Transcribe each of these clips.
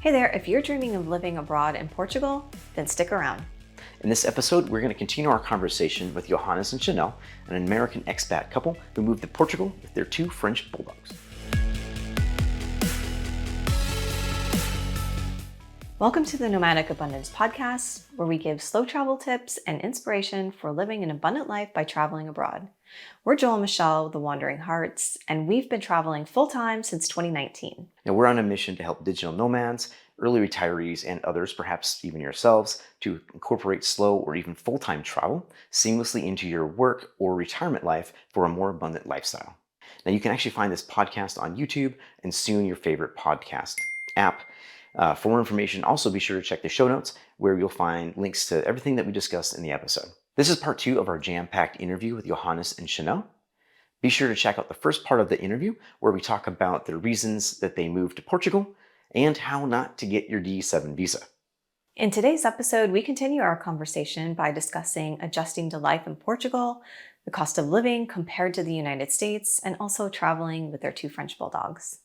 Hey there, if you're dreaming of living abroad in Portugal, then stick around. In this episode, we're going to continue our conversation with Johannes and Chanel, an American expat couple who moved to Portugal with their 2 French bulldogs. Welcome to the Nomadic Abundance Podcast, where we give slow travel tips and inspiration for living an abundant life by traveling abroad. We're Joel and Michelle, the Wandering Hartz, and we've been traveling full-time since 2019. Now, we're on a mission to help digital nomads, early retirees, and others, perhaps even yourselves, to incorporate slow or even full-time travel seamlessly into your work or retirement life for a more abundant lifestyle. Now, you can actually find this podcast on YouTube and soon your favorite podcast app. For more information, also be sure to check the show notes where you'll find links to everything that we discussed in the episode. This is part 2 of our jam-packed interview with Johannes and Chanel. Be sure to check out the first part of the interview where we talk about the reasons that they moved to Portugal and how not to get your D7 visa. In today's episode, we continue our conversation by discussing adjusting to life in Portugal, the cost of living compared to the United States, and also traveling with their 2 French bulldogs.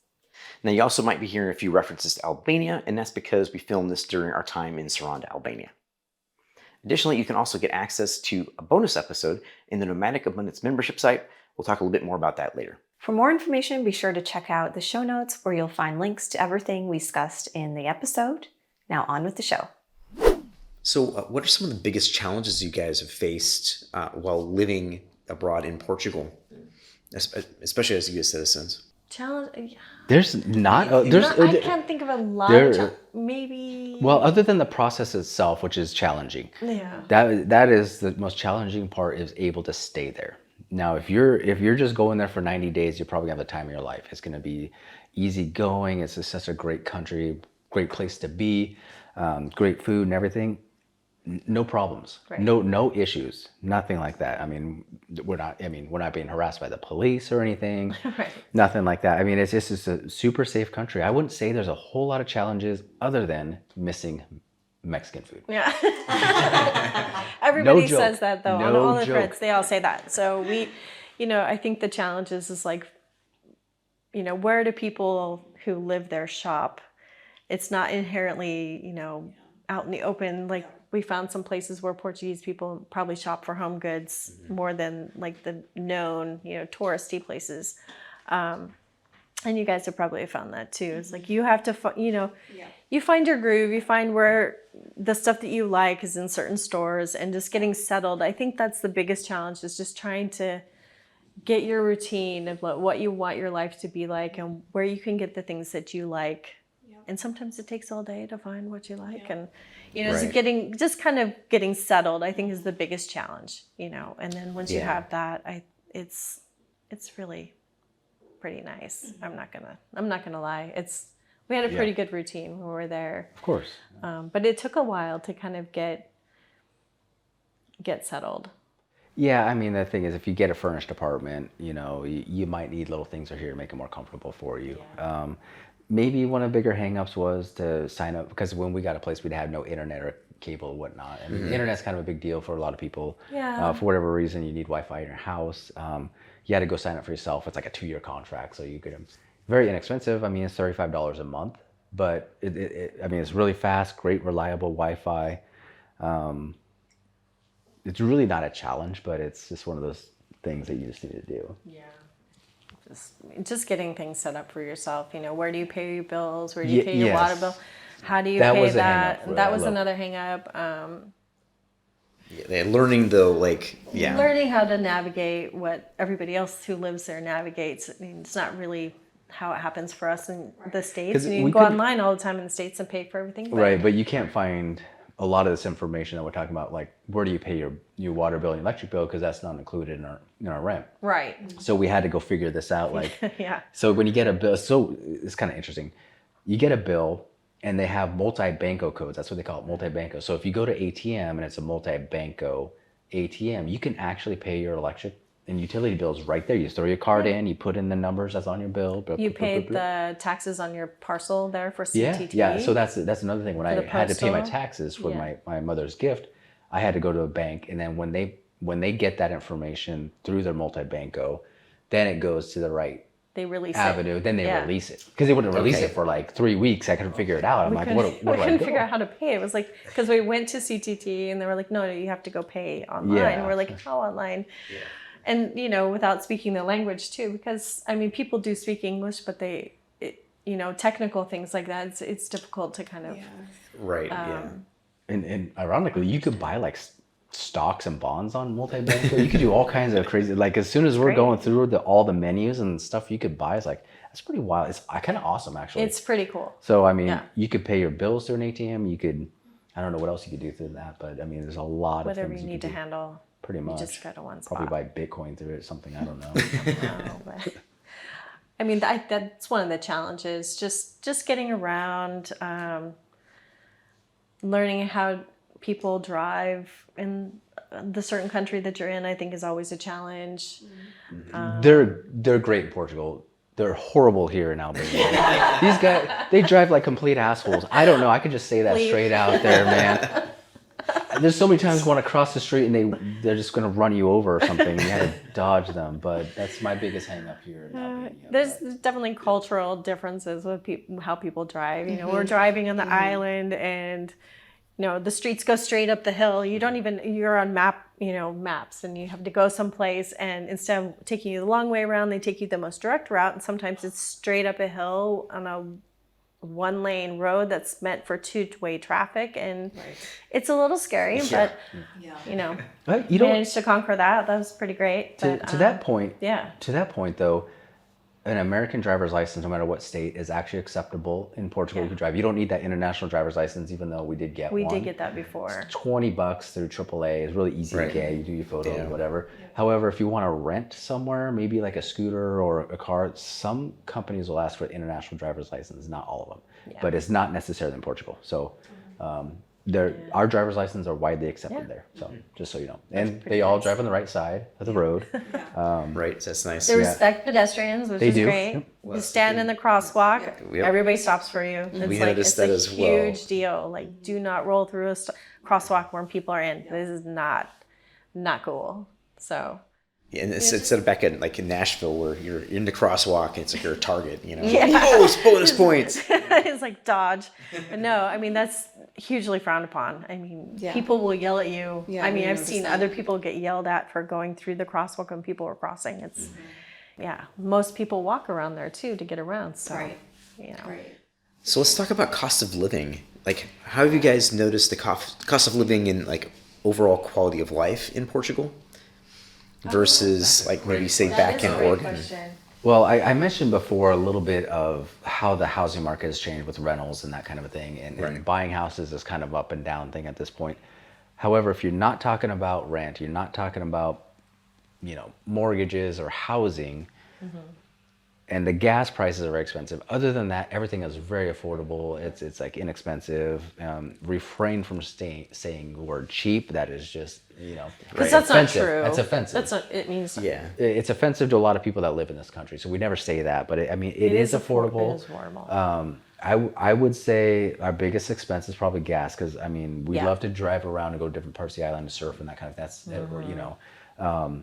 Now, you also might be hearing a few references to Albania, and that's because we filmed this during our time in Saranda, Albania. Additionally, you can also get access to a bonus episode in the Nomadic Abundance membership site. We'll talk a little bit more about that later. For more information, be sure to check out the show notes where you'll find links to everything we discussed in the episode. Now on with the show. So what are some of the biggest challenges you guys have faced while living abroad in Portugal, especially as U.S. citizens? Challenge. There's not. I can't think of a lot. Maybe. Well, other than the process itself, which is challenging. Yeah. That is the most challenging part, is able to stay there. Now, if you're just going there for 90 days, you're probably gonna have the time of your life. It's gonna be easy going. It's just such a great country, great place to be, great food and everything. No problems, right. no issues, nothing like that. I mean, we're not being harassed by the police or anything, Right. Nothing like that. I mean, it's a super safe country. I wouldn't say there's a whole lot of challenges other than missing Mexican food. Yeah. Everybody No joke. says that though. On No all the joke. threads, they all say that. So I think the challenge is like, where do people who live there shop? It's not inherently, out in the open. Like, we found some places where Portuguese people probably shop for home goods more than like the known, touristy places. And you guys have probably found that too. It's like you have to, you find your groove, you find where the stuff that you like is in certain stores, and just getting settled. I think that's the biggest challenge, is just trying to get your routine of what you want your life to be like and where you can get the things that you like. And sometimes it takes all day to find what you like. And, Right. just kind of getting settled, I think, is the biggest challenge, and then once you have that, it's really pretty nice. I'm not gonna lie. We had a pretty good routine when we were there. Of course. But it took a while to kind of get settled. Yeah, I mean, the thing is, if you get a furnished apartment, you might need little things here to make it more comfortable for you. Yeah. Maybe one of the bigger hangups was to sign up, because when we got a place, we'd have no internet or cable or whatnot. And the internet's kind of a big deal for a lot of people. Yeah. For whatever reason, you need Wi-Fi in your house. You had to go sign up for yourself. It's like a 2-year contract, so you could. Very inexpensive. I mean, it's $35 a month, but it's really fast, great, reliable Wi-Fi. It's really not a challenge, but it's just one of those things that you just need to do. Yeah. Just getting things set up for yourself. Where do you pay your bills? Where do you pay your water bill? How do you pay that? That was another hang up. Learning Learning how to navigate what everybody else who lives there navigates. I mean, it's not really how it happens for us in the States. You can go online all the time in the States and pay for everything. Right, but you can't find a lot of this information that we're talking about, like where do you pay your water bill and electric bill, because that's not included in our rent. Right. So we had to go figure this out. Like, yeah. So when you get a bill, so it's kind of interesting. You get a bill and they have multi-banco codes. That's what they call it, multi-banco. So if you go to ATM and it's a multi-banco ATM, you can actually pay your electric and utility bills right there. You just throw your card in, you put in the numbers that's on your bill. You paid the taxes on your parcel there for CTT? Yeah. So that's another thing. When I had to pay my postal? taxes for my mother's gift, I had to go to a bank, and then when they get that information through their multi-banco, then it goes to the right they release avenue, it. then they Yeah. release it. Because they wouldn't release Okay. it for like 3 weeks. I couldn't figure it out. I'm like, what do We I couldn't do? figure out how to pay. It was like, because we went to CTT and they were like, no, you have to go pay online. Yeah. And we're like, how online? And, you know, without speaking the language too, because I mean, people do speak English, but you know, technical things like that, it's difficult to kind of, Right. And ironically, you could buy like stocks and bonds on multi-bank. You could do all kinds of crazy, like as soon as we're great. going through all the menus and stuff you could buy, it's like, that's pretty wild. It's kind of awesome, actually. it's pretty cool. So, I mean, Yeah. you could pay your bills through an ATM. You could, I don't know what else you could do through that, but I mean, there's a lot Whatever of things you need could to do. handle, Pretty you much. just go to one spot. Probably buy Bitcoin through it, something, I don't know. No, but, I mean, that's one of the challenges, just getting around, learning how people drive in the certain country that you're in, I think is always a challenge. They're great in Portugal. They're horrible here in Albania. These guys, they drive like complete assholes. I don't know. I could just say that straight out there, man. There's so many times you want to cross the street and they're just going to run you over or something. You have to dodge them. But that's my biggest hang up here in Albania. There's definitely cultural differences with how people drive. You know, we're driving on the island and, you know, the streets go straight up the hill. You're on maps and you have to go someplace, and instead of taking you the long way around, they take you the most direct route. And sometimes it's straight up a hill on a one lane road that's meant for two-way traffic. And it's a little scary, but you know, But you don't, managed to conquer that. That was pretty great. to But, that point, yeah. To that point, though, an American driver's license, no matter what state, is actually acceptable in Portugal. You can drive. You don't need that international driver's license, even though we did get We one. did get that before. $20 through AAA. It's really easy to get. You do your photos, whatever. However, if you want to rent somewhere, maybe like a scooter or a car, some companies will ask for an international driver's license. Not all of them, but it's not necessarily in Portugal. So, our driver's licenses are widely accepted there. So, just so you know, and they all drive on the right side of the road. Right. That's nice. They respect pedestrians, which They is do. great. Yep. You stand in the crosswalk, Yep. everybody stops for you. It's We like noticed it's that a as well. huge deal. Like, do not roll through a crosswalk when people are in. This is not cool. So And it's instead of back in like in Nashville where you're in the crosswalk and it's like you're a target, you know. Yeah. Oh, it's bonus points. it's like dodge. But no, I mean, that's hugely frowned upon. I mean, people will yell at you. Yeah, I mean, we I've noticed seen that. other people get yelled at for going through the crosswalk when people are crossing. It's most people walk around there too to get around. So you know. So let's talk about cost of living. Like, how have you guys noticed the cost of living and like overall quality of life in Portugal versus like maybe say back in Oregon? Well, I mentioned before a little bit of how the housing market has changed with rentals and that kind of a thing. And buying houses is kind of up and down thing at this point. However, if you're not talking about rent, you're not talking about, you know, mortgages or housing, and the gas prices are very expensive. Other than that, everything is very affordable. It's like inexpensive. Refrain from saying the word cheap. That is just, you know, Because that's not offensive. true. That's offensive. That's not. It means It's offensive to a lot of people that live in this country. So we never say that, but I mean, it is affordable. It is affordable. I would say our biggest expense is probably gas, because I mean, we love to drive around and go to different parts of the island to surf and that kind of. That's you know,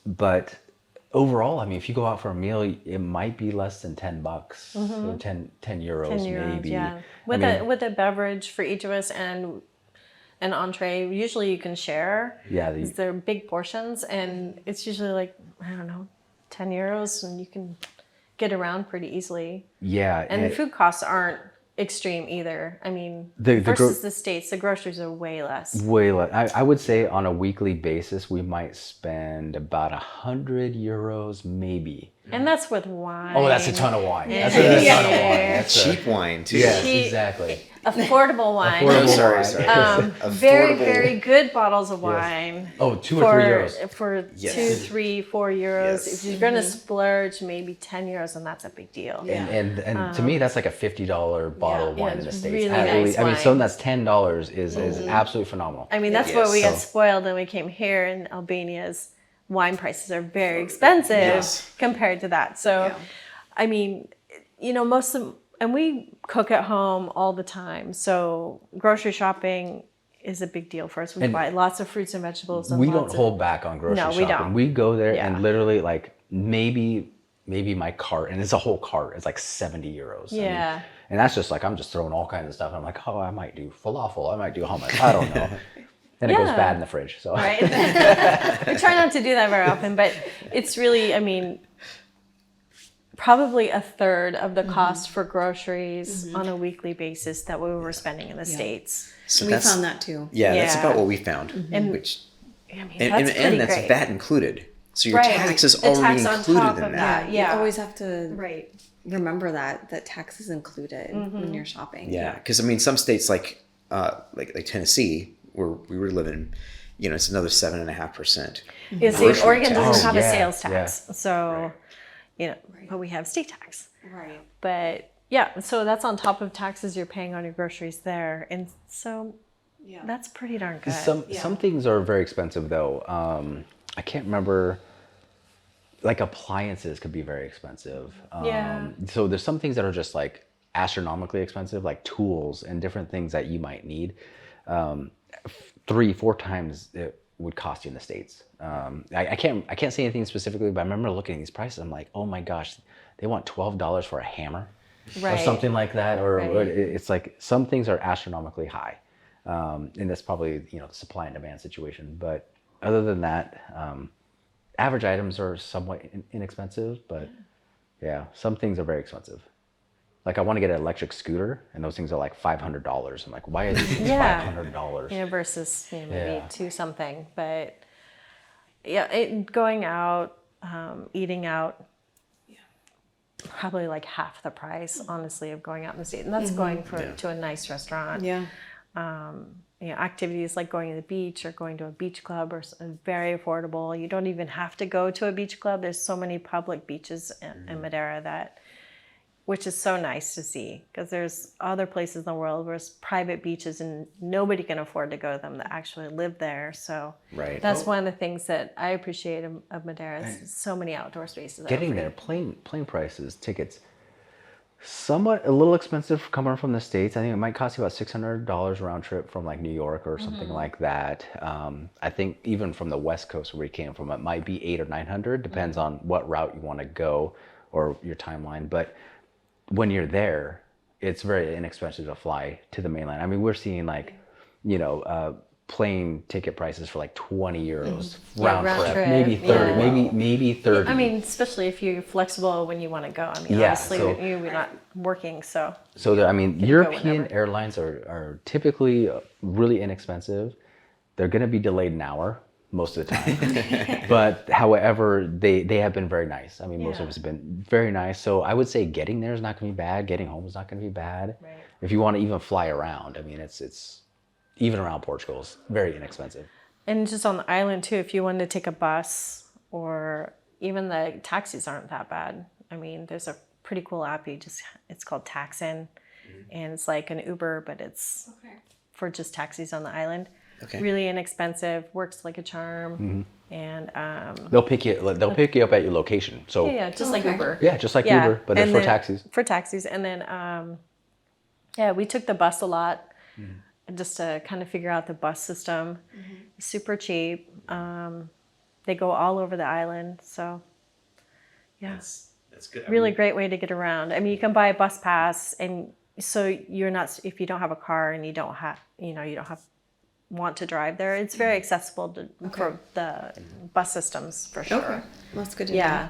but overall, I mean, if you go out for a meal, it might be less than $10, or 10 euros, 10 euros, maybe. yeah. With a beverage for each of us and an entree. Usually you can share. Yeah, because they're big portions, and it's usually like, I don't know, 10 euros, and you can get around pretty easily. Yeah, And the food costs aren't extreme either. I mean, The versus the States, the groceries are way less. way less. I would say on a weekly basis, we might spend about 100 euros, maybe. And that's with wine. Oh, that's a ton of wine. Yeah. That's a ton of wine. Yeah. That's a- Cheap wine too. Yes, Cheap. exactly. Affordable wine. Affordable Sorry, wine. sorry. Very, Affordable. very good bottles of wine. Oh, 2 or 3 euros. For Yes. 2, 3, 4 euros. Yes. If you're going to splurge, maybe 10 euros, and that's a big deal. And to me, that's like a $50 bottle of wine in it's the States. really At nice least- I mean, wine. something that's $10 is absolutely phenomenal. I mean, that's where we Yes. got spoiled when we came here in Albania's wine prices are very expensive compared to that. So, I mean, you know, and we cook at home all the time. So grocery shopping is a big deal for us. We buy lots of fruits and vegetables. And We lots don't hold back on grocery No, shopping. we don't. We go there Yeah. and literally like maybe maybe my cart, and it's a whole cart, it's like 70 euros. Yeah. And that's just like, I'm just throwing all kinds of stuff. I'm like, oh, I might do falafel. I might do hummus. I don't know. Then it goes bad in the fridge. So Right. We try not to do that very often, but it's really, I mean, probably a third of the cost for groceries on a weekly basis that we were spending in the States. So We found that too. Yeah, that's Yeah. about what we found. And Which I mean, and that's pretty that's great. VAT included. So your Right. tax is The already tax on included top in of that. that. You Yeah. always have to Right. remember that tax is included when you're shopping. Yeah, because I mean, some states like Tennessee, where we were living, it's another 7.5%. Yeah, see, grocery Oregon tax. doesn't have a yeah, sales tax, yeah. so but we have state tax. Right. But yeah, so that's on top of taxes you're paying on your groceries there, and so Yeah. that's pretty darn good. some things are very expensive though. I can't remember. Like appliances could be very expensive. Yeah. So there's some things that are just like astronomically expensive, like tools and different things that you might need. 3-4 times it would cost you in the States. I can't say anything specifically, but I remember looking at these prices. I'm like, oh my gosh, they want $12 for a hammer or Right. something like that. Or Right. it's like some things are astronomically high, and that's probably the supply and demand situation. But other than that, average items are somewhat inexpensive, but yeah, some things are very expensive. Like I want to get an electric scooter, and those things are like $500. I'm like, why are these things Yeah. $500? Versus maybe Yeah. 2 something, but yeah, going out, eating out, probably like half the price, honestly, of going out in the state, and that's going to a nice restaurant. Yeah. Activities like going to the beach or going to a beach club are very affordable. You don't even have to go to a beach club. There's so many public beaches in Madeira which is so nice to see, because there's other places in the world where it's private beaches and nobody can afford to go to them that actually live there. So Right. that's one of the things that I appreciate of Madeira is so many outdoor spaces. Getting there, plane prices, tickets, somewhat a little expensive coming from the States. I think it might cost you about $600 round trip from like New York or something like that. I think even from the West Coast where we came from, it might be $800 or $900, depends on what route you want to go or your timeline. But when you're there, it's very inexpensive to fly to the mainland. I mean, we're seeing like, plane ticket prices for like 20 euros round trip, maybe 30, maybe 30. I mean, especially if you're flexible when you want to go. I mean, Yeah, obviously so- you're not working, so. I mean, European whenever. airlines are typically really inexpensive. They're going to be delayed an hour most of the time. But however, they have been very nice. I mean, most of us have been very nice. So I would say getting there is not going to be bad. Getting home is not going to be bad. Right. If you want to even fly around, I mean, it's even around Portugal, it's very inexpensive. And just on the island too, if you wanted to take a bus or even the taxis aren't that bad. I mean, there's a pretty cool app. It's called Taxin, and it's like an Uber, but it's for just taxis on the island. Okay. Really inexpensive, works like a charm, and They'll pick you up at your location. So just like Uber. yeah, just like Uber, but and it's for then- taxis. For taxis, and then we took the bus a lot. Just to kind of figure out the bus system. Super cheap. They go all over the island. So, yeah, That's good. really great way to get around. I mean, you can buy a bus pass, and so you're not, if you don't have a car and you don't want to drive there, it's very accessible for the bus systems for sure. Okay. Well, that's good to Yeah.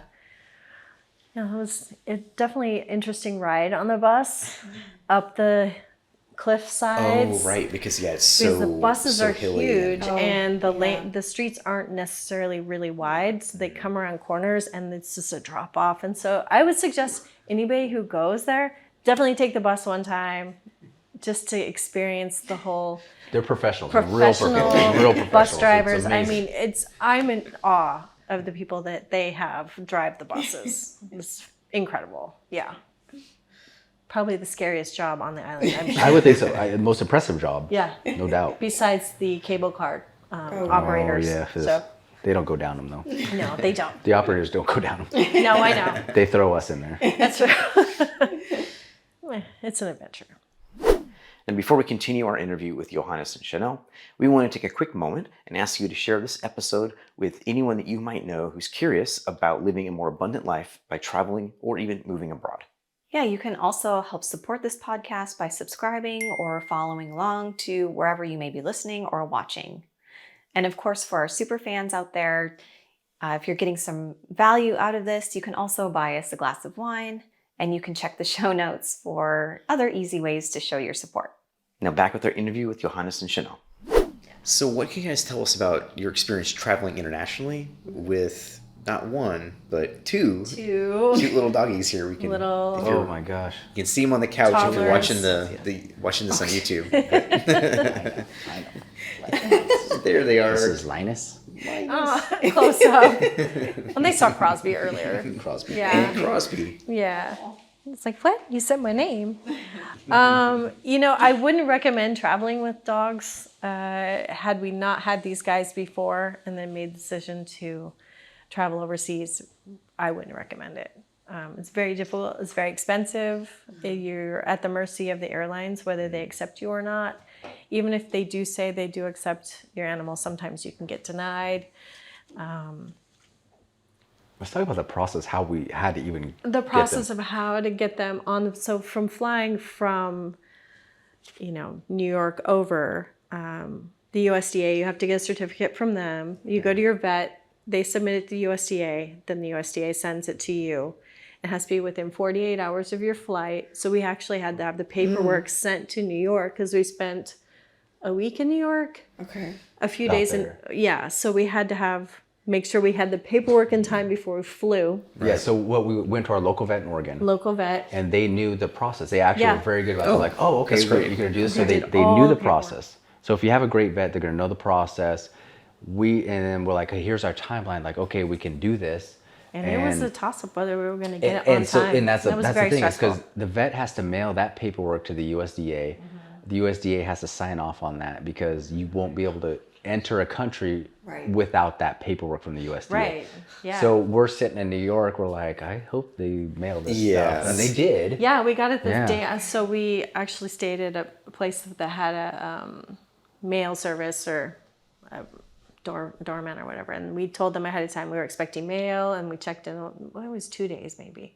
know. Yeah, it was definitely an interesting ride on the bus up the cliff sides. Oh, right, because it's Because so the buses so are hilly huge, and the yeah. the streets aren't necessarily really wide, so they come around corners, and it's just a drop off. And so I would suggest anybody who goes there definitely take the bus one time, just to experience the whole They're professionals, professional real professionals. bus It's drivers. I amazing. mean, I'm in awe of the people that they have drive the buses. It's incredible. Yeah. Probably the scariest job on the island, I'm sure. I would think so. The most impressive job. Yeah. No doubt. Besides the cable car operators. Oh, yeah. So, They don't go down them, though. no, they don't. The operators don't go down them. No, I know. They throw us in there. That's right. It's an adventure. And before we continue our interview with Johannes and Chanel, we want to take a quick moment and ask you to share this episode with anyone that you might know who's curious about living a more abundant life by traveling or even moving abroad. Yeah, you can also help support this podcast by subscribing or following along to wherever you may be listening or watching. And of course, for our super fans out there, if you're getting some value out of this, you can also buy us a glass of wine, and you can check the show notes for other easy ways to show your support. Now back with our interview with Johannes and Chanel. So what can you guys tell us about your experience traveling internationally with not one, but two cute little doggies here? We can Oh my gosh. You can see them on the couch if you're watching Toddlers. watching this on YouTube. There they are. This is Linus. Close up. And they saw Crosby earlier. Crosby. Yeah. And Crosby. Yeah. It's like, what? You said my name. I wouldn't recommend traveling with dogs. Had we not had these guys before and then made the decision to travel overseas, I wouldn't recommend it. It's very difficult. It's very expensive. You're at the mercy of the airlines, whether they accept you or not. Even if they do say they do accept your animal, sometimes you can get denied. Let's talk about the process, how we had to even The process of how to get them on. So from flying from, New York over, the USDA, you have to get a certificate from them. You go to your vet, they submit it to the USDA, then the USDA sends it to you. It has to be within 48 hours of your flight. So we actually had to have the paperwork sent to New York because we spent a week in New York. Okay. A few Out days there. so we had to make sure we had the paperwork in time before we flew. Yeah, so we went to our local vet in Oregon. Local vet. And they knew the process. They actually Yeah. were very good about it. They're like, okay, that's great. you're going to do this. So They they did all knew the the paperwork. process. So if you have a great vet, they're going to know the process. And then we're like, hey, here's our timeline. Like, okay, we can do this. And it was a toss-up whether we were going to get it and on so, time. and that's that was the very thing, is stressful. because the vet has to mail that paperwork to the USDA. The USDA has to sign off on that because you won't be able to enter a country without that paperwork from the USDA. Right, yeah. So we're sitting in New York. We're like, I hope they mail this Yes. stuff. And they did. Yeah, we got it the Yeah. day. So we actually stayed at a place that had a mail service or a doorman or whatever. And we told them ahead of time we were expecting mail, and we checked in, it was 2 days maybe.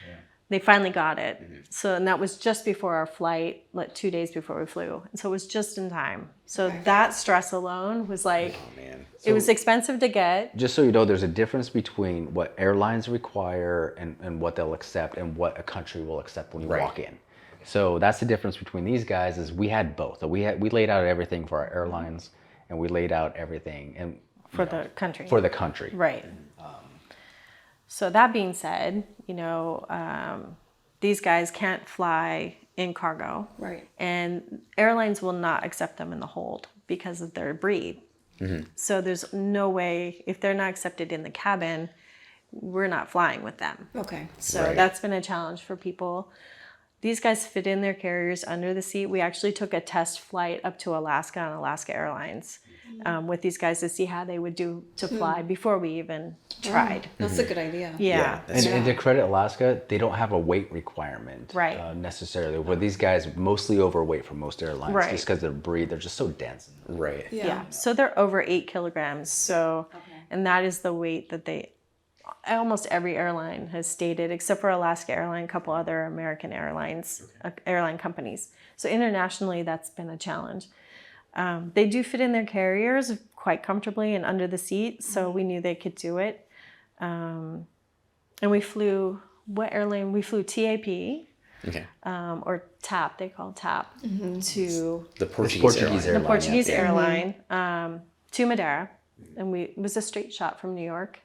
Yeah. They finally got it. So, and that was just before our flight, like 2 days before we flew. And so it was just in time. So that stress alone was like, Man. it was expensive to get. Just so you know, there's a difference between what airlines require and what they'll accept and what a country will accept when you walk in. So that's the difference between these guys. Is we had both. So we laid out everything for our airlines, and we laid out everything and For the country. for the country. Right. So that being said, these guys can't fly in cargo. Right. And airlines will not accept them in the hold because of their breed. So there's no way, if they're not accepted in the cabin, we're not flying with them. Okay. So that's been a challenge for people. These guys fit in their carriers under the seat. We actually took a test flight up to Alaska on Alaska Airlines with these guys to see how they would do to fly before we even tried. That's a good idea. Yeah. And to credit Alaska, they don't have a weight requirement necessarily. Where these guys mostly overweight for most airlines, just because their breed, they're just so dense. Right. Yeah. So they're over 8 kilograms. So, and that is the weight that almost every airline has stated, except for Alaska Airlines, a couple other American airlines, airline companies. So internationally, that's been a challenge. They do fit in their carriers quite comfortably and under the seat, so we knew they could do it. And we flew, what airline? We flew TAP, or TAP, they call it TAP, to The Portuguese airline. the Portuguese airline, to Madeira. And it was a straight shot from New York.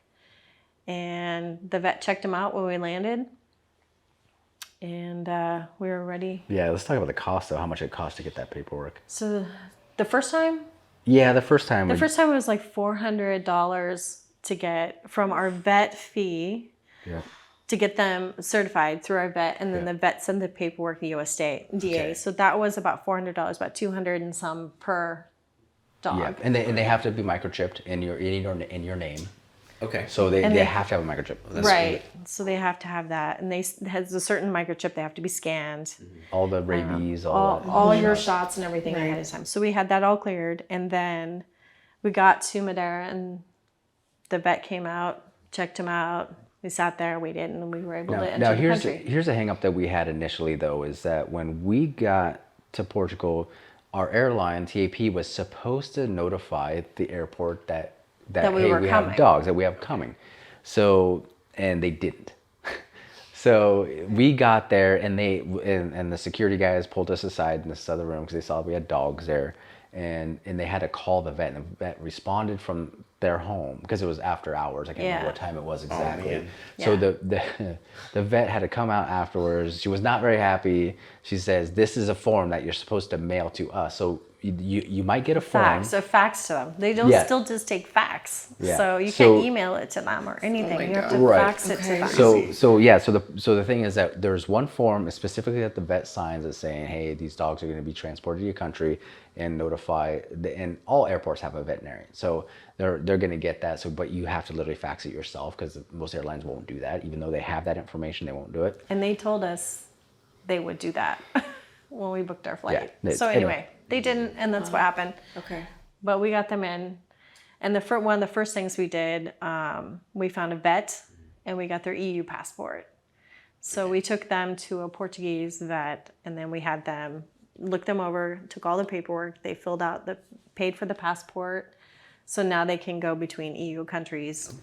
And the vet checked him out when we landed. And we were ready. Yeah, let's talk about the cost, though, how much it cost to get that paperwork. So the first time? Yeah, the first time. The first time it was like $400 to get from our vet fee to get them certified through our vet. And then the vet sent the paperwork to USDA. Okay. So that was about $400, about $200 and some per dog. Yeah, and they have to be microchipped in your name. Okay. So they And they- have to have a microchip. Right. So they have to have that, and it has a certain microchip. They have to be scanned. All the rabies, all that. All your shots and everything ahead of time. So we had that all cleared, and then we got to Madeira, and the vet came out, checked him out. We sat there, waited, and we were able to enter Now the here's country. here's a hang up that we had initially though, is that when we got to Portugal, our airline TAP was supposed to notify the airport that we hey, were we coming. have dogs that we have coming. So, and they didn't. So we got there, and the security guys pulled us aside in this other room because they saw we had dogs there, and they had to call the vet, and the vet responded from their home because it was after hours. I can't remember what time it was exactly. man. So the vet had to come out afterwards. She was not very happy. She says, "This is a form that you're supposed to mail to us. So you might get a form." Fax. So fax to them. They don't Yeah. still just take fax. Yeah. So you So- can't email it to them or anything. You have to Right. fax it to them. So the thing is that there's one form specifically that the vet signs that's saying, hey, these dogs are going to be transported to your country, and notify and all airports have a veterinarian, so they're going to get that. So but you have to literally fax it yourself because most airlines won't do that. Even though they have that information, they won't do it. And they told us they would do that when we booked our flight. Yeah. So anyway, they didn't, and that's what happened. Okay. But we got them in, and one of the first things we did, we found a vet, and we got their EU passport. So we took them to a Portuguese vet, and then we had them look them over, took all the paperwork, they filled out paid for the passport. So now they can go between EU countries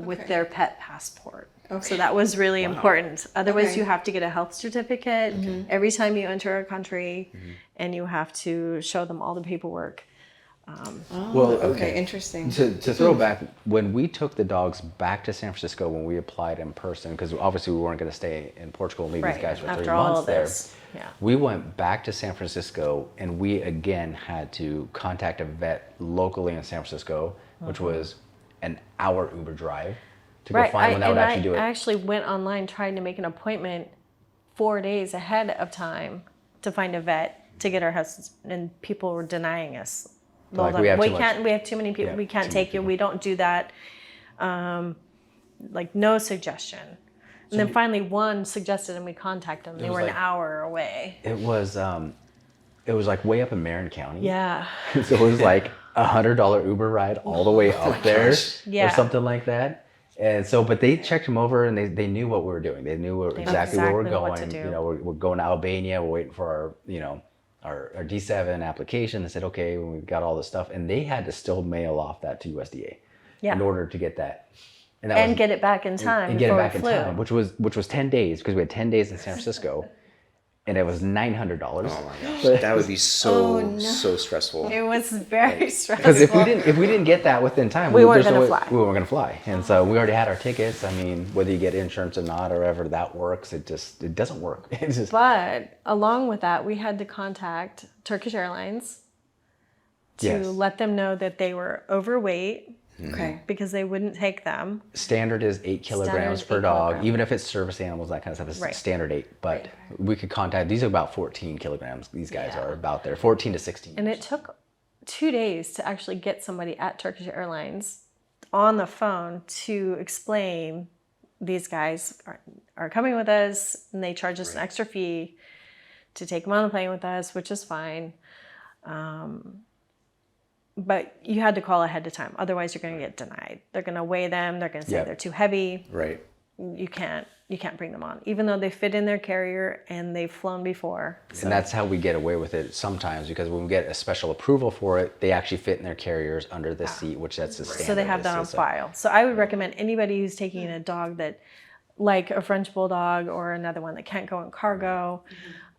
with their pet passport. Okay. So that was really important. Otherwise, Okay. you have to get a health certificate every time you enter a country, and you have to show them all the paperwork. Well, okay, interesting. To throw back, when we took the dogs back to San Francisco when we applied in person, because obviously we weren't going to stay in Portugal and leave these guys for 3 After all months of there. this. Yeah. We went back to San Francisco, and we again had to contact a vet locally in San Francisco, which was an hour Uber drive to go find one that would actually do it. I actually went online trying to make an appointment 4 days ahead of time to find a vet to get our husbands, and people were denying us. Like, Well, we have too can't. much. We have too many people. Yeah, we can't too many take you. people. We don't do that. Like no suggestion. And then finally, one suggested, and we contacted them. They was were an like- hour away. It was like way up in Marin County. Yeah. So it was like $100 Uber ride all the way up there, Yeah. or something like that. And so, but they checked him over, and they knew what we were doing. They knew exactly where we're exactly what to going. do. You know, we're going to Albania. We're waiting for our D7 application. They said, okay, when we got all this stuff, and they had to still mail off that to USDA in order to get that. And get it back in time and get it before back we in flew. time, which was 10 days, because we had 10 days in San Francisco, and it was $900. Oh my gosh, that would be so stressful. It was very stressful. Because if we didn't get that within time, We weren't there's gonna way- fly. We weren't gonna fly, and so we already had our tickets. I mean, whether you get insurance or not, or ever that works, it doesn't work. It's just But along with that, we had to contact Turkish Airlines to Yes. let them know that they were overweight Okay. because they wouldn't take them. standard is 8 kilograms Standard per 8 dog, kilograms. even if it's service animals, that kind of stuff. It's Right. standard 8, but we could contact. These are about 14 kilograms. These guys are about there, 14 to 16. And it took 2 days to actually get somebody at Turkish Airlines on the phone to explain these guys are coming with us, and they charge us an extra fee to take them on the plane with us, which is fine. But you had to call ahead of time. Otherwise, you're going to get denied. They're going to weigh them. They're going to say they're too heavy. Right. You can't bring them on, even though they fit in their carrier and they've flown before. And that's how we get away with it sometimes, because when we get a special approval for it, they actually fit in their carriers under the seat, which that's the standard. So they have that on file. So I would recommend anybody who's taking a dog that, like a French Bulldog or another one that can't go in cargo,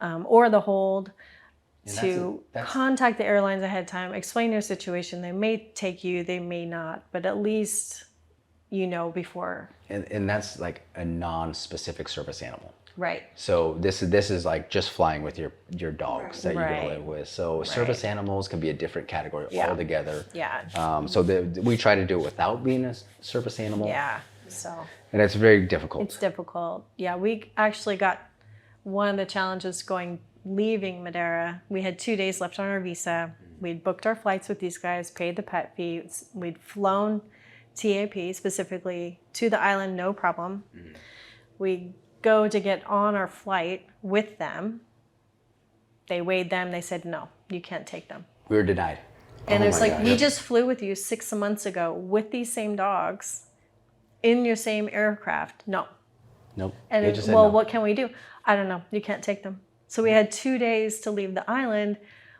or the hold, to contact the airlines ahead of time, explain their situation. They may take you, they may not, but at least you know before. And that's like a non-specific service animal. Right. So this is like just flying with your dogs that you're gonna live with. So service animals can be a different category altogether. Yeah. So we try to do it without being a service animal. Yeah. So And it's very difficult. it's difficult. Yeah, we actually got one of the challenges leaving Madeira. We had 2 days left on our visa. We'd booked our flights with these guys, paid the pet fee. We'd flown TAP specifically to the island, no problem. We go to get on our flight with them. They weighed them. They said, no, you can't take them. We were denied. And Oh it's my like, God. we just flew with you 6 months ago with these same dogs in your same aircraft. No. Nope. And They just said well, no. what can we do? I don't know. You can't take them. So we had 2 days to leave the island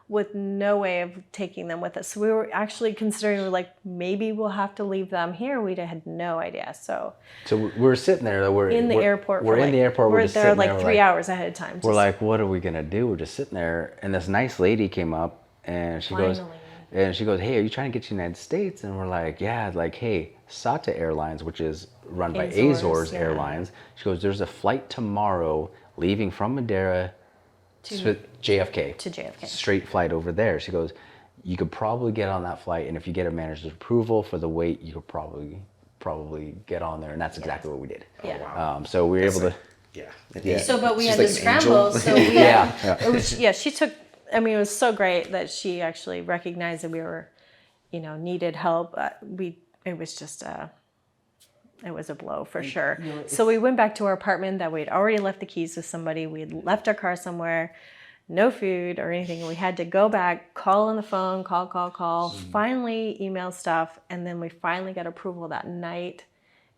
with no way of taking them with us. So we were actually considering, we're like, maybe we'll have to leave them here. We had no idea. So we're sitting there. We're in the airport. We're in the airport. We're just there sitting like there. 3 hours ahead of time. We're just like, what are we gonna do? We're just sitting there, and this nice lady came up, and she goes, Finally. hey, are you trying to get to the United States? And we're like, yeah. Like, hey, SATA Airlines, which is run by Azores, Azores yeah. Airlines. She goes, there's a flight tomorrow leaving from Madeira to JFK. To JFK. Straight flight over there. She goes, you could probably get on that flight, and if you get a manager's approval for the weight, you could probably get on there, and that's exactly what we did. Yeah. Wow. So we were able to. Yeah. So, but we She's had like to an scramble. angel. So we Yeah. it was, yeah, she took, I mean, it was so great that she actually recognized that we were, needed help. It was just, it was a blow for sure. So we went back to our apartment that we'd already left the keys with somebody. We had left our car somewhere, no food or anything. We had to go back, call on the phone, call, finally email stuff. And then we finally got approval that night.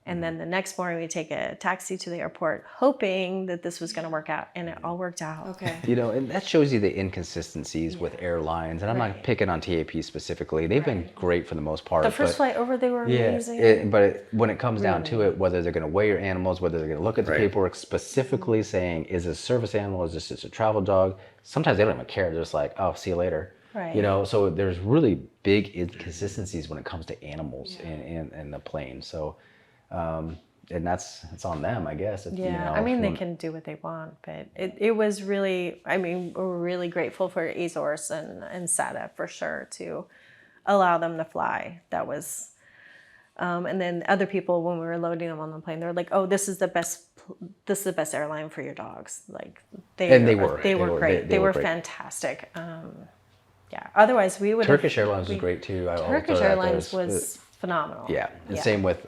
And then the next morning we take a taxi to the airport, hoping that this was going to work out. And it all worked out. Okay. And that shows you the inconsistencies with airlines. And I'm not picking on TAP specifically. They've been great for the most part. The first flight over, they were amazing. When it comes down to it, whether they're going to weigh your animals, whether they're going to look at the paperwork specifically saying, is this a service animal, is this just a travel dog? Sometimes they don't even care. They're just like, oh, see you later. Right. So there's really big inconsistencies when it comes to animals in the plane. So, and it's on them, I guess. I mean, they can do what they want, but it was really, I mean, we're really grateful for Azores and SATA for sure to allow them to fly. That was, and then other people, when we were loading them on the plane, they were like, oh, this is the best airline for your dogs. Like they were great. They were great. Fantastic. Otherwise we would Turkish Airlines was great too. Turkish Airlines was phenomenal. Yeah, and same with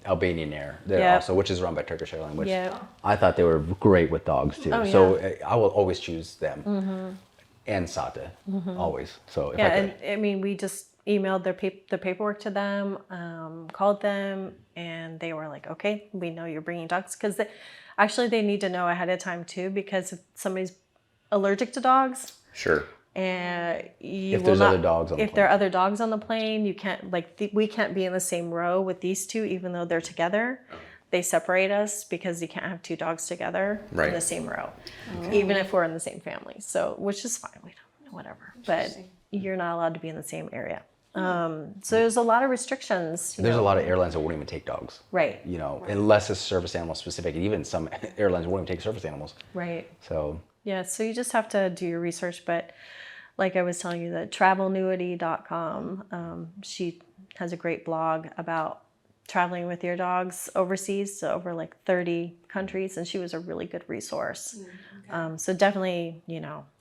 Albanian Air, also, which is run by Turkish Airlines, which I thought they were great with dogs too. So I will always choose them and SATA, always. So if I could. And I mean, we just emailed their paperwork to them, called them, and they were like, okay, we know you're bringing dogs, because they need to know ahead of time too, because if somebody's allergic to dogs. Sure. And if there are other dogs on the plane, you can't we can't be in the same row with these two, even though they're together. They separate us because you can't have two dogs together in the same row, even if we're in the same family. So, which is fine. We don't, whatever. But you're not allowed to be in the same area. So there's a lot of restrictions. There's a lot of airlines that won't even take dogs. Right. Unless it's service animal specific, and even some airlines won't even take service animals. Right. So. Yeah. So you just have to do your research, but. Like I was telling you, the travelnuity.com, she has a great blog about traveling with your dogs overseas, so over like 30 countries, and she was a really good resource. So definitely,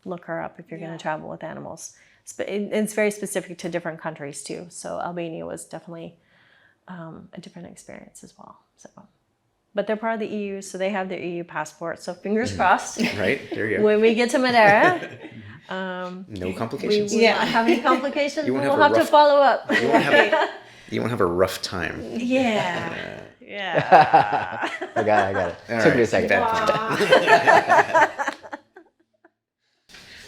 look her up if you're going to travel with animals. It's very specific to different countries too. So Albania was definitely a different experience as well. So, but they're part of the EU, so they have their EU passport. So fingers crossed. Right, there you go. When we get to Madeira. No complications. We won't have any complications. Won't We'll have to follow up. You won't have a rough time. Yeah. I got it. Took me a second.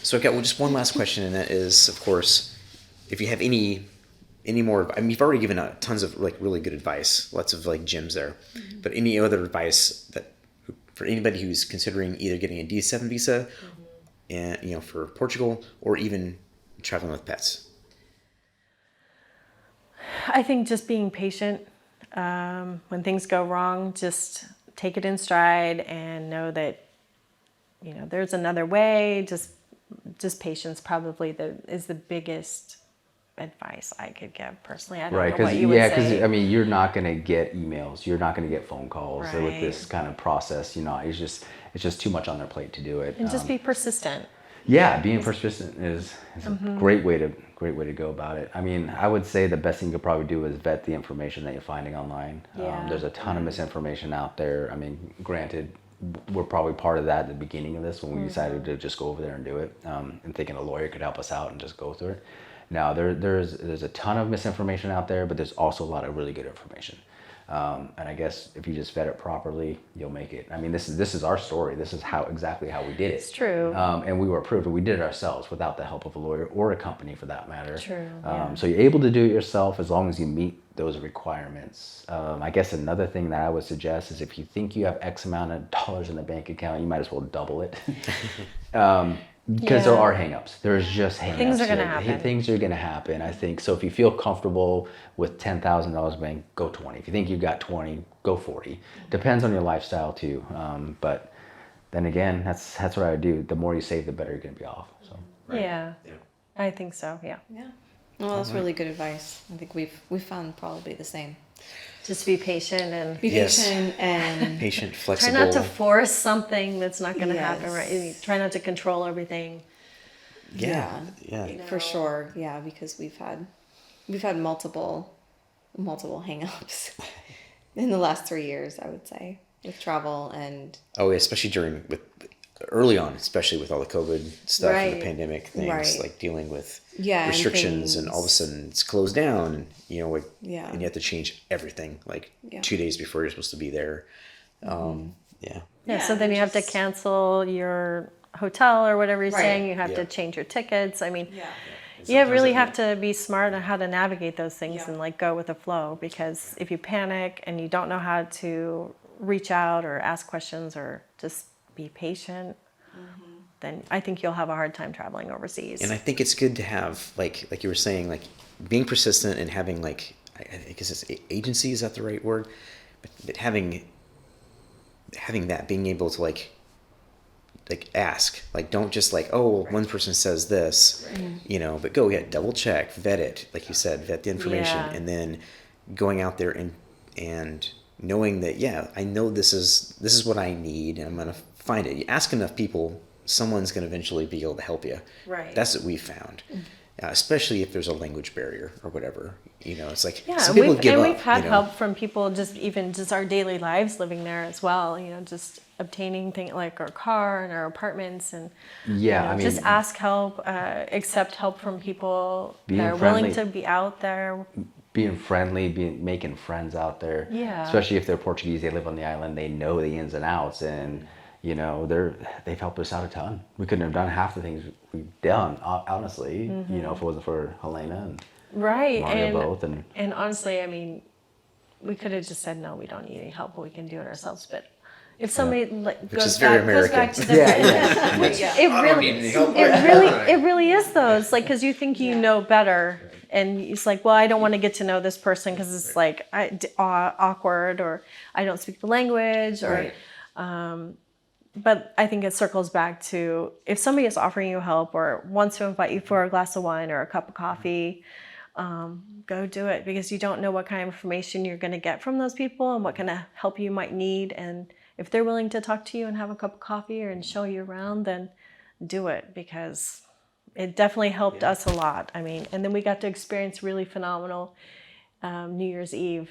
So I've got just one last question, and that is, of course, if you have any more. I mean, you've already given tons of really good advice, lots of gems there. But any other advice that for anybody who's considering either getting a D7 visa, and for Portugal, or even traveling with pets? I think just being patient. When things go wrong, just take it in stride and know that there's another way. Just patience probably is the biggest advice I could give personally. I don't know what you would say. Because I mean, you're not going to get emails, you're not going to get phone calls with this kind of process. It's just too much on their plate to do it. And just be persistent. Yeah, being persistent is a great way to go about it. I mean, I would say the best thing you could probably do is vet the information that you're finding online. Yeah. There's a ton of misinformation out there. I mean, granted, we're probably part of that at the beginning of this when we decided to just go over there and do it, and thinking a lawyer could help us out and just go through it. Now, there's a ton of misinformation out there, but there's also a lot of really good information. And I guess if you just vet it properly, you'll make it. I mean, this is our story. This is exactly how we did it. It's true. And we were approved, and we did it ourselves without the help of a lawyer or a company for that matter. True. So you're able to do it yourself as long as you meet those requirements. I guess another thing that I would suggest is if you think you have X amount of dollars in the bank account, you might as well double it. Because there are hangups. There's just hangups. Things are going to happen. Things are going to happen, I think. So if you feel comfortable with $10,000 bank, go 20. If you think you've got 20, go 40. Depends on your lifestyle too. But then again, that's what I would do. The more you save, the better you're going to be off. So. Yeah. I think so. Yeah. Yeah. Well, that's really good advice. I think we've found probably the same. Just be patient and Be patient and Patient, try flexible. not to force something that's not going to happen, Yes. right? Try not to control everything. Yeah. for sure. Yeah, because we've had multiple hang-ups in the last 3 years, I would say, with travel and Oh, especially early on, especially with all the COVID stuff and the Right. pandemic things, Right. like dealing with and restrictions and all of a things. sudden it's closed down, and Yeah. and you have to change everything like Yeah. 2 days before you're supposed to be there. Yeah, so then you have to cancel your hotel or whatever you're Right. saying. You have Yeah. to change your tickets. I mean, you sometimes really that- have to be smart on how to navigate those things and like go with the flow, because if you panic and you don't know how to reach out or ask questions or just be patient, then I think you'll have a hard time traveling overseas. And I think it's good to have like you were saying, like being persistent and having like I guess it's agency, is that the right word? But having that, being able to like ask, like don't just like, oh, one person says this, but go double check, vet it, like you said, vet the information, Yeah. and then going out there and knowing that I know this is what I need, and I'm gonna find it. You ask enough people, someone's gonna eventually be able to help you. Right. That's what we found. Especially if there's a language barrier or whatever, it's like Yeah, some people give up. we've had help from people just our daily lives living there as well. Just obtaining things like our car and our apartments, and Yeah, I mean, just ask help, accept help from people Being that are willing friendly. to be out there. being friendly, making friends out there. Yeah. Especially if they're Portuguese, they live on the island, they know the ins and outs, and they've helped us out a ton. We couldn't have done half the things we've done, honestly. If it wasn't for Helena and Right, Mario both, and and honestly, I mean, we could have just said no, we don't need any help, we can do it ourselves. But if somebody Which is very goes back American. to it really is though. It's like, because you think you know better, and it's like, well, I don't want to get to know this person because it's like awkward, or I don't speak the language, or. Right. But I think it circles back to, if somebody is offering you help or wants to invite you for a glass of wine or a cup of coffee, go do it, because you don't know what kind of information you're going to get from those people and what kind of help you might need. And if they're willing to talk to you and have a cup of coffee and show you around, then do it, because it definitely helped us a lot. I mean, and then we got to experience really phenomenal New Year's Eve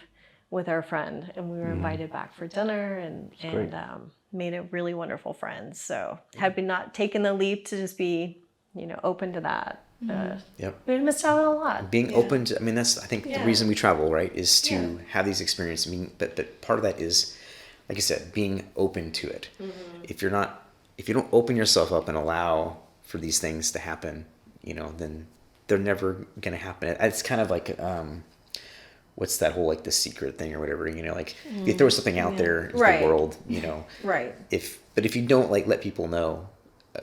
with our friend, and we were invited back for dinner and made a really wonderful friends. So had we not taken the leap to just be, open to that, we'd missed out on a lot. Being open to, that's, I think, the reason we travel, right, is to have these experiences. But part of that is, like I said, being open to it. If you don't open yourself up and allow for these things to happen, then they're never going to happen. It's kind of like, what's that whole, like, The Secret thing or whatever, if you throw something out there into the world, Right. But if you don't, like, let people know,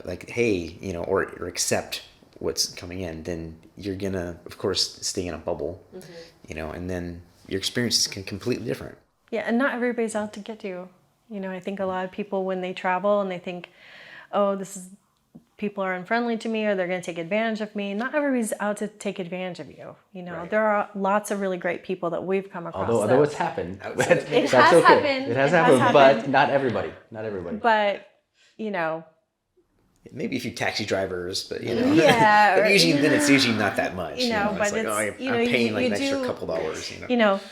like, hey, or accept what's coming in, then you're gonna, of course, stay in a bubble, and then your experience is completely different. Yeah, and not everybody's out to get you. I think a lot of people, when they travel and they think, oh, people are unfriendly to me, or they're going to take advantage of me. Not everybody's out to take advantage of you. Right. There are lots of really great people that we've come across. although it's happened, It has happened. It has happened, but not everybody. But, Maybe a few taxi drivers, but Yeah, but usually then it's usually not that much. but It's like, I'm paying like an extra couple dollars.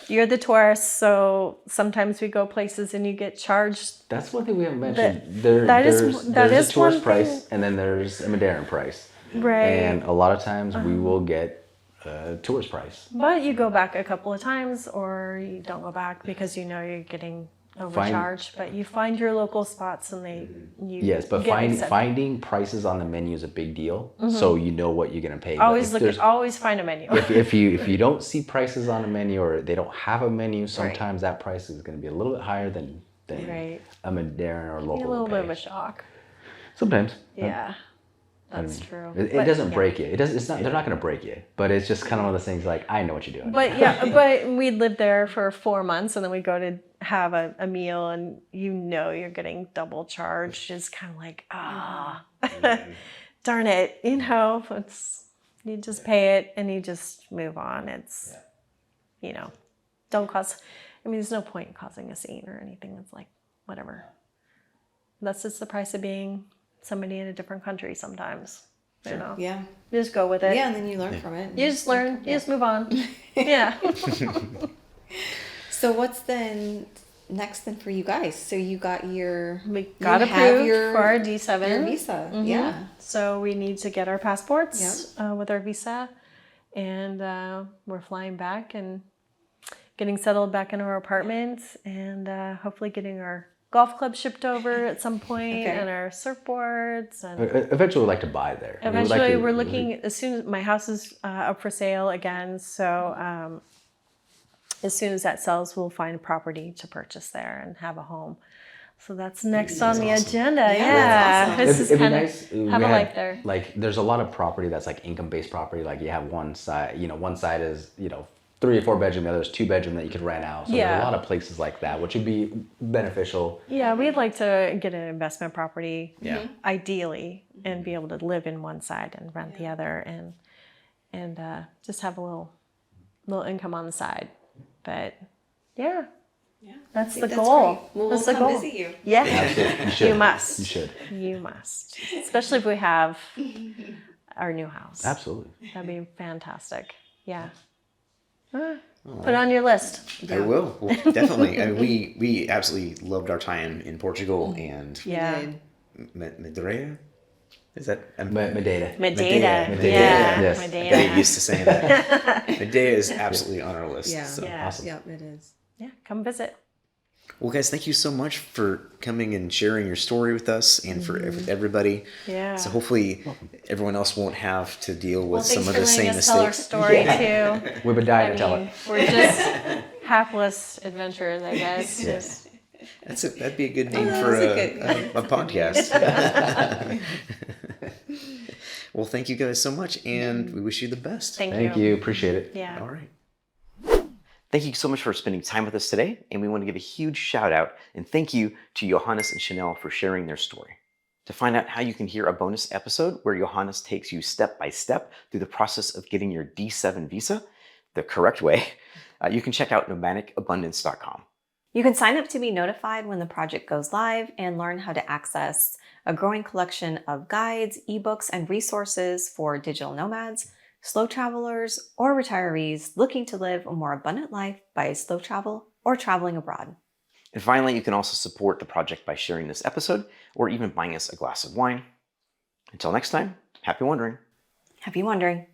You're the tourist, so sometimes we go places and you get charged. That's one thing we haven't mentioned. That is there's a tourist one price, thing. and then there's a Madeiran price. Right. And a lot of times we will get a tourist price. But you go back a couple of times, or you don't go back because you're getting overcharged. But you find your local spots, and Yes, but finding prices on the menu is a big deal, so you know what you're gonna pay. Always find a menu. if you don't see prices on a menu, or they don't have a menu, sometimes that price is gonna be a little bit higher than a Madeiran or local. A little bit of a shock. Sometimes. Yeah. That's true. It doesn't break you. It's not. They're not going to break you. But it's just kind of one of those things. Like, I know what you're doing. But we lived there for 4 months, and then we go to have a meal, and you're getting double charged. It's kind of like, darn it. You just pay it and you just move on. It's, don't cause. There's no point in causing a scene or anything. It's like, whatever. That's just the price of being somebody in a different country sometimes. Yeah. You just go with it. Yeah, and then you learn from it. You just learn. You just move on. Yeah. So what's then next then for you guys? So you got we got approved for our D7. Your visa. Mm-hmm. Yeah. So we need to get our passports with our visa, and we're flying back and getting settled back in our apartment, and hopefully getting our golf club shipped over at some point, and our surfboards. And eventually, we'd like to buy there. Eventually, we're looking, as soon as my house is up for sale again. So as soon as that sells, we'll find a property to purchase there and have a home. So that's next on the agenda. Yeah. That's This It'd is be kind of nice. have a life there. Like, there's a lot of property that's like income-based property. Like, you have one side, one side is, 3 or 4 bedroom, the other is 2 bedroom that you could rent out. So there's a lot of places like that, which would be beneficial. Yeah, we'd like to get an investment property, ideally, Mm-hmm. and be able to live in one side and rent the other, and just have a little income on the side. But that's the goal. Great. Well, that's we'll the come goal. visit you. Yeah, Absolutely. You should. You must. You should. You must, especially if we have our new house. Absolutely. That'd be fantastic. Yeah. Put it on your list. I will. Well, definitely. We absolutely loved our time in Portugal and Madeira. Is that Madeira. Madeira. Yeah. Yes. I Madeira. got used to saying that. Madeira is absolutely on our list. Yeah. So. Awesome. Yep, it is. Yeah, come visit. Well, guys, thank you so much for coming and sharing your story with us and for everybody. Yeah. So hopefully everyone else won't have to deal with some of the thanks for same letting us tell our mistakes. story too. We've been dying to tell it. We're just hapless adventurers, I guess. Yes. That'd be a good name for a podcast. Well, thank you guys so much, and we wish you the best. Thank you. Appreciate it. Yeah. All right. Thank you so much for spending time with us today, and we want to give a huge shout out and thank you to Johannes and Chanel for sharing their story. To find out how you can hear a bonus episode where Johannes takes you step by step through the process of getting your D7 visa the correct way, you can check out nomadicabundance.com. You can sign up to be notified when the project goes live and learn how to access a growing collection of guides, ebooks, and resources for digital nomads, slow travelers, or retirees looking to live a more abundant life by slow travel or traveling abroad. And finally, you can also support the project by sharing this episode or even buying us a glass of wine. Until next time, happy wandering. Happy wandering.